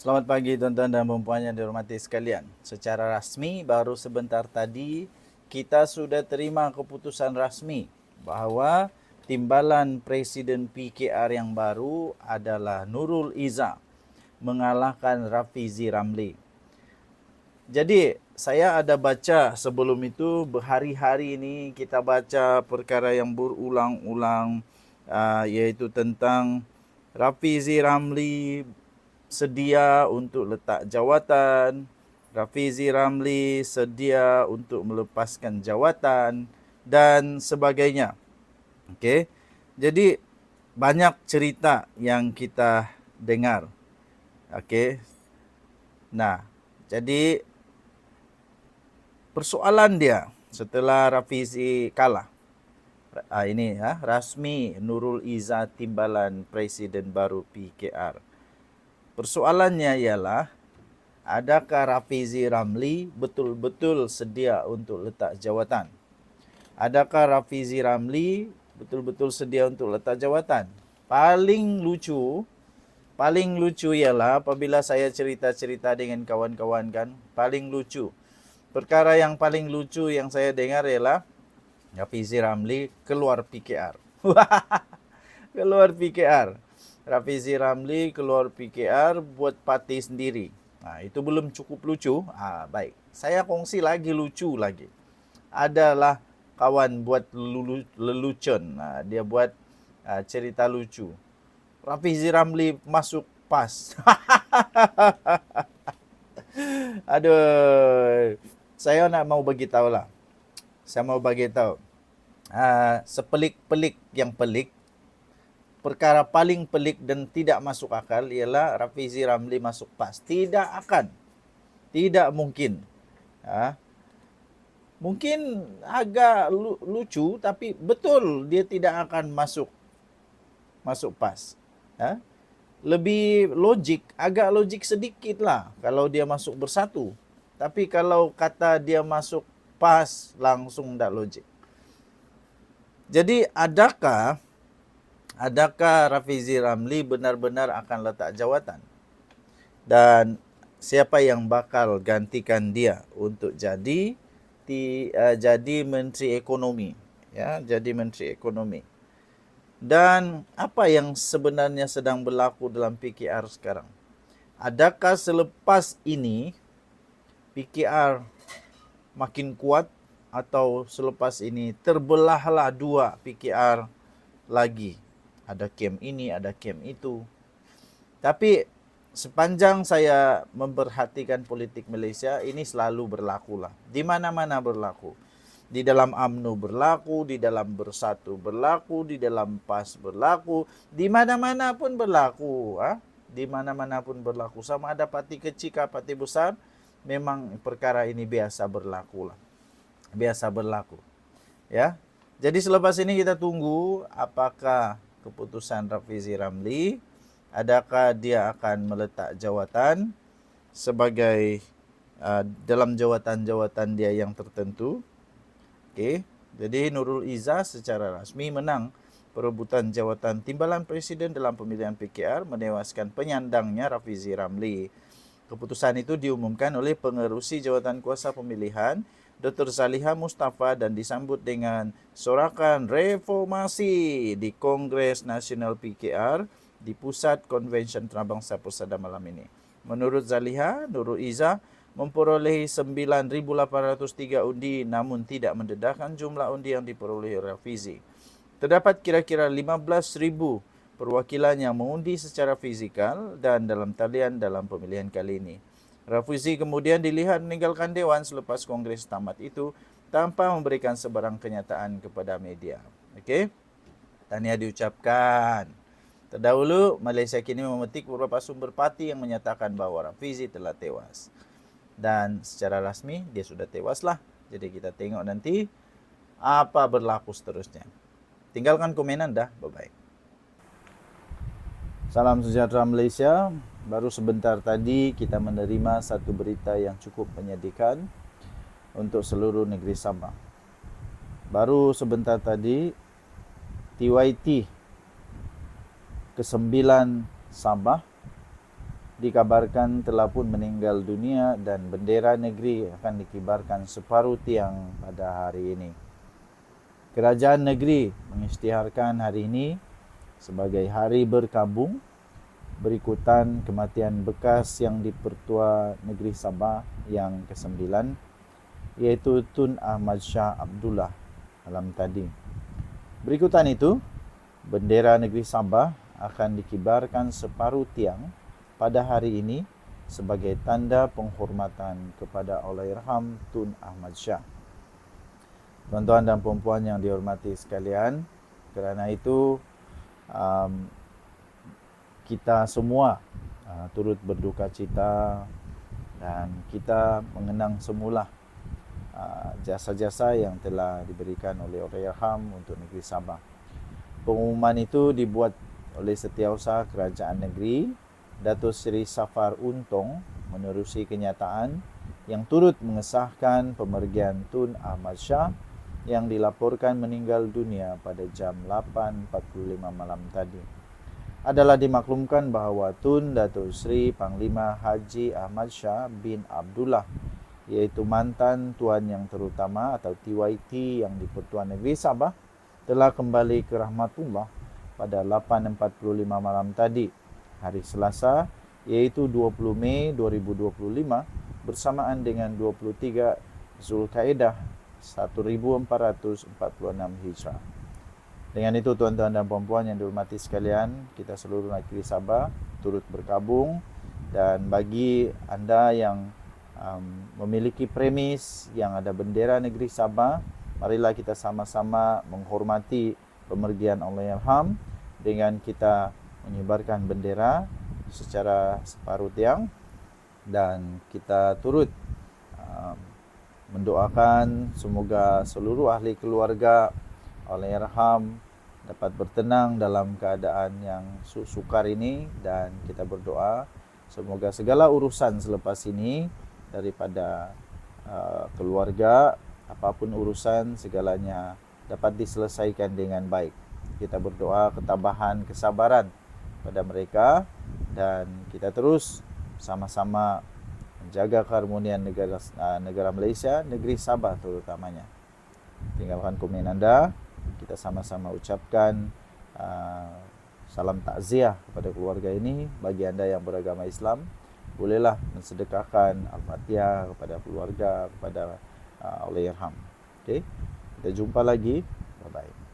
Selamat pagi tuan-tuan dan puan yang dihormati sekalian. Secara rasmi baru sebentar tadi kita sudah terima keputusan rasmi bahawa timbalan Presiden PKR yang baru adalah Nurul Izzah mengalahkan Rafizi Ramli. Jadi saya ada baca sebelum itu, berhari-hari ini kita baca perkara yang berulang-ulang, iaitu tentang Rafizi Ramli sedia untuk letak jawatan, Rafizi Ramli sedia untuk melepaskan jawatan dan sebagainya. Okey. Jadi banyak cerita yang kita dengar. Okey. Nah, jadi persoalan dia setelah Rafizi kalah. Ini rasmi Nurul Izzah timbalan Presiden baru PKR. Persoalannya ialah, adakah Rafizi Ramli betul-betul sedia untuk letak jawatan? Adakah Rafizi Ramli betul-betul sedia untuk letak jawatan? Paling lucu ialah apabila saya cerita-cerita dengan kawan-kawan kan, paling lucu. Perkara yang paling lucu yang saya dengar ialah Rafizi Ramli keluar PKR. Keluar PKR. Rafizi Ramli keluar PKR buat parti sendiri. Itu belum cukup lucu. Baik. Saya kongsi lagi lucu lagi. Adalah kawan buat lelucon. Dia buat cerita lucu. Rafizi Ramli masuk PAS. Aduh. Saya nak mau bagi tahu lah. Saya mau bagi tahu. Sepelik-pelik yang pelik, perkara paling pelik dan tidak masuk akal ialah Rafizi Ramli masuk PAS. Tidak akan. Tidak mungkin. Mungkin agak lucu, tapi betul dia tidak akan masuk PAS. Lebih logik, agak logik sedikit lah kalau dia masuk Bersatu. Tapi kalau kata dia masuk PAS, langsung tak logik. Jadi adakah Rafizi Ramli benar-benar akan letak jawatan? Dan siapa yang bakal gantikan dia untuk jadi Menteri Ekonomi? Jadi Menteri Ekonomi. Dan apa yang sebenarnya sedang berlaku dalam PKR sekarang? Adakah selepas ini PKR makin kuat, atau selepas ini terbelahlah dua PKR lagi? Ada kem ini, ada kem itu. Tapi sepanjang saya memperhatikan politik Malaysia, ini selalu berlaku lah. Di mana-mana berlaku. Di dalam UMNO berlaku, di dalam Bersatu berlaku, di dalam PAS berlaku, di mana-mana pun berlaku. Di mana-mana pun berlaku. Sama ada parti kecil ke parti besar, memang perkara ini biasa berlaku lah. Biasa berlaku. Ya. Jadi selepas ini kita tunggu apakah keputusan Rafizi Ramli, adakah dia akan meletak jawatan sebagai dalam jawatan-jawatan dia yang tertentu. Okey. Jadi Nurul Izzah secara rasmi menang perebutan jawatan timbalan presiden dalam pemilihan PKR, menewaskan penyandangnya Rafizi Ramli. Keputusan itu diumumkan oleh pengerusi jawatan kuasa pemilihan Dr. Zaliha Mustafa dan disambut dengan sorakan reformasi di Kongres Nasional PKR di Pusat Konvensyen Antarabangsa Persada malam ini. Menurut Zaliha, Nurul Izzah memperolehi 9,803 undi namun tidak mendedahkan jumlah undi yang diperolehi Rafizi. Terdapat kira-kira 15,000 perwakilan yang mengundi secara fizikal dan dalam talian dalam pemilihan kali ini. Rafizi kemudian dilihat meninggalkan Dewan selepas Kongres tamat itu tanpa memberikan sebarang kenyataan kepada media. Okey. Tahniah diucapkan. Terdahulu, Malaysia kini memetik beberapa sumber parti yang menyatakan bahawa Rafizi telah tewas. Dan secara rasmi, dia sudah tewas lah. Jadi kita tengok nanti apa berlaku seterusnya. Tinggalkan komen anda. Bye-bye. Salam sejahtera Malaysia. Baru sebentar tadi kita menerima satu berita yang cukup menyedihkan untuk seluruh negeri Sabah. Baru sebentar tadi, TYT ke-9 Sabah dikabarkan telah pun meninggal dunia dan bendera negeri akan dikibarkan separuh tiang pada hari ini. Kerajaan negeri mengisytiharkan hari ini sebagai hari berkabung berikutan kematian bekas yang di-Pertua Negeri Sabah yang ke-9, iaitu Tun Ahmad Shah Abdullah malam tadi. Berikutan itu, bendera Negeri Sabah akan dikibarkan separuh tiang pada hari ini sebagai tanda penghormatan kepada Allahyarham Tun Ahmad Shah. Tuan-tuan dan puan-puan yang dihormati sekalian, kerana itu kita semua turut berduka cita dan kita mengenang semula jasa-jasa yang telah diberikan oleh Allahyarham untuk negeri Sabah. Pengumuman itu dibuat oleh Setiausaha Kerajaan Negeri Datuk Seri Safar Untong menerusi kenyataan yang turut mengesahkan pemergian Tun Ahmad Shah yang dilaporkan meninggal dunia pada jam 8.45 malam tadi. Adalah dimaklumkan bahawa Tun Datuk Seri Panglima Haji Ahmad Shah bin Abdullah, iaitu mantan Tuan Yang Terutama atau TYT yang di-Pertuan Negeri Sabah, telah kembali ke rahmatullah pada 8.45 malam tadi, hari Selasa, iaitu 20 Mei 2025 bersamaan dengan 23 Zulkaidah 1446 Hijrah. Dengan itu, tuan-tuan dan puan-puan yang dihormati sekalian, kita seluruh negeri Sabah turut berkabung, dan bagi anda yang memiliki premis yang ada bendera negeri Sabah, marilah kita sama-sama menghormati pemergian Allahyarham dengan kita menyebarkan bendera secara separuh tiang, dan kita turut mendoakan semoga seluruh ahli keluarga Allahyarham dapat bertenang dalam keadaan yang sukar ini, dan kita berdoa semoga segala urusan selepas ini daripada keluarga, apapun urusan, segalanya dapat diselesaikan dengan baik. Kita berdoa ketabahan, kesabaran pada mereka, dan kita terus sama-sama menjaga keharmonian negara Malaysia, negeri Sabah terutamanya. Tinggalkan komen anda, kita sama-sama ucapkan salam takziah kepada keluarga ini. Bagi anda yang beragama Islam, bolehlah mensedekahkan Al-Fatihah kepada keluarga, kepada Allahyarham. Okay? Kita jumpa lagi. Bye-bye.